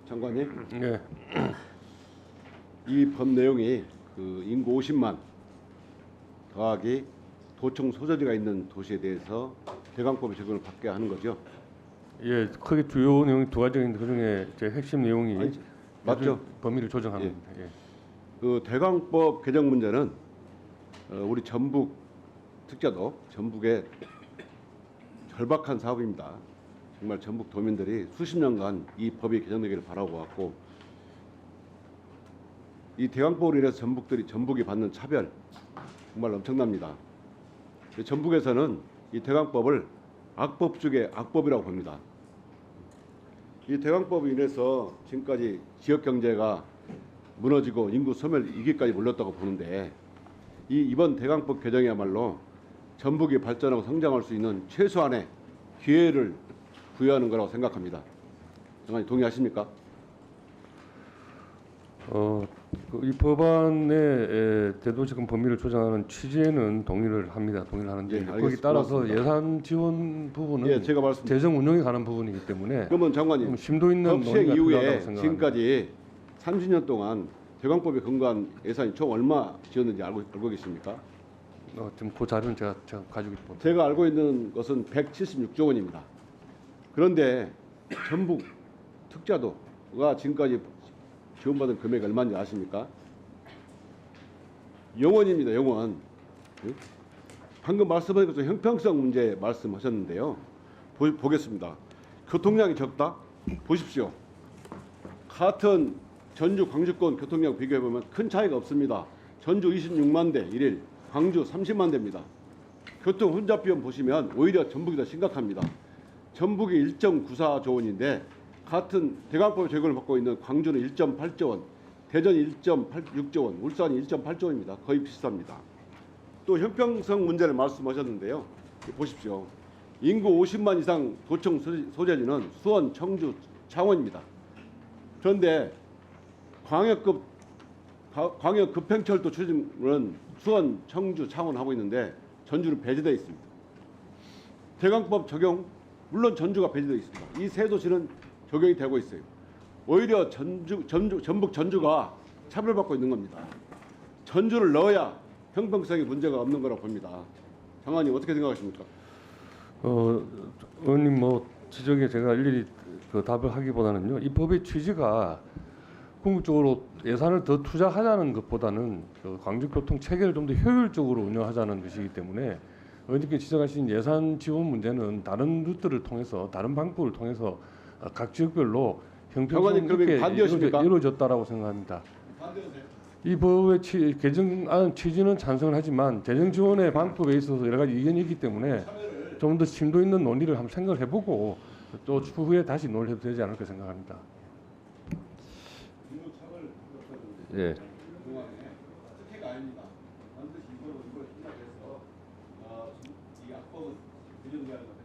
장관님, 네. 이 법 내용이 그 인구 50만 더하기 도청 소재지가 있는 도시에 대해서 대강법의 적용을 받게 하는 거죠. 예, 크게 주요 내용이 두 가지가 있는데 그중에 제 핵심 내용이 아니, 맞죠? 범위를 조정하는 겁니다. 예. 그 대강법 개정 문제는 우리 전북 특자도 전북의 절박한 사업입니다. 정말 전북 도민들이 수십 년간 이 법이 개정되기를 바라고 왔고, 이 대강법으로 인해서 전북이 받는 차별 정말 엄청납니다. 전북에서는 이 대강법을 악법 중에 악법이라고 봅니다. 이 대강법으로 인해서 지금까지 지역 경제가 무너지고 인구 소멸 위기까지 몰렸다고 보는데, 이번 대강법 개정이야말로 전북이 발전하고 성장할 수 있는 최소한의 기회를 부여하는 거라고 생각합니다. 장관님 동의하십니까? 이 법안의 제도적 범위를 조정하는 취지에는 동의를 합니다. 동의를 하는데 예, 거기 알겠습니다. 따라서 고맙습니다. 예산 지원 부분은 예, 제가 말씀. 재정 운용에 관한 부분이기 때문에 그러면 장관님, 좀 심도 있는 법 시행 논의가 필요하다고 이후에 생각합니다. 지금까지 30년 동안 대강법에 근거한 예산이 총 얼마 지었는지 알고 계십니까? 지금 그 자료는 제가 가지고 있습니다. 제가 알고 있는 것은 176조 원입니다. 그런데 전북 특자도가 지금까지 지원받은 금액이 얼마인지 아십니까? 0원입니다. 0원. 방금 말씀하신 것처럼 형평성 문제 말씀하셨는데요. 보겠습니다. 교통량이 적다? 보십시오. 같은 전주 광주권 교통량 비교해보면 큰 차이가 없습니다. 전주 26만 대 1일, 광주 30만 대입니다. 교통 혼잡 비용 보시면 오히려 전북이 더 심각합니다. 전북이 1.94조 원인데 같은 대강법의 적용을 받고 있는 광주는 1.8조 원, 대전이 1.86조 원, 울산이 1.8조 원입니다. 거의 비슷합니다. 또 형평성 문제를 말씀하셨는데요. 보십시오. 인구 50만 이상 도청 소재지는 수원, 청주, 창원입니다. 그런데 광역 급행철도 추진은 수원, 청주, 창원 하고 있는데 전주는 배제되어 있습니다. 대강법 적용, 물론 전주가 배제되어 있습니다. 이 세 도시는 적용이 되고 있어요. 오히려 전북 전주가 차별받고 있는 겁니다. 전주를 넣어야 형평성에 문제가 없는 거라고 봅니다. 장관님 어떻게 생각하십니까? 의원님 지적에 제가 일일이 답을 하기보다는요. 이 법의 취지가 궁극적으로 예산을 더 투자하자는 것보다는 광주교통 체계를 좀 더 효율적으로 운영하자는 것이기 때문에 의원님께 지적하신 예산 지원 문제는 다른 루트를 통해서 다른 방법을 통해서 각 지역별로 형평성 있게 이루어졌다라고 생각합니다. 반대하세요. 이 법의 개정안 취지는 찬성을 하지만 재정 지원의 방법에 있어서 여러 가지 이견이 있기 때문에 좀 더 심도 있는 논의를 한번 생각을 해보고 또 추후에 다시 논의해도 되지 않을까 생각합니다. 예. 그동안에 특혜가 아닙니다. 반드시 이걸 생각해서 이 악법은 개정돼야 한다.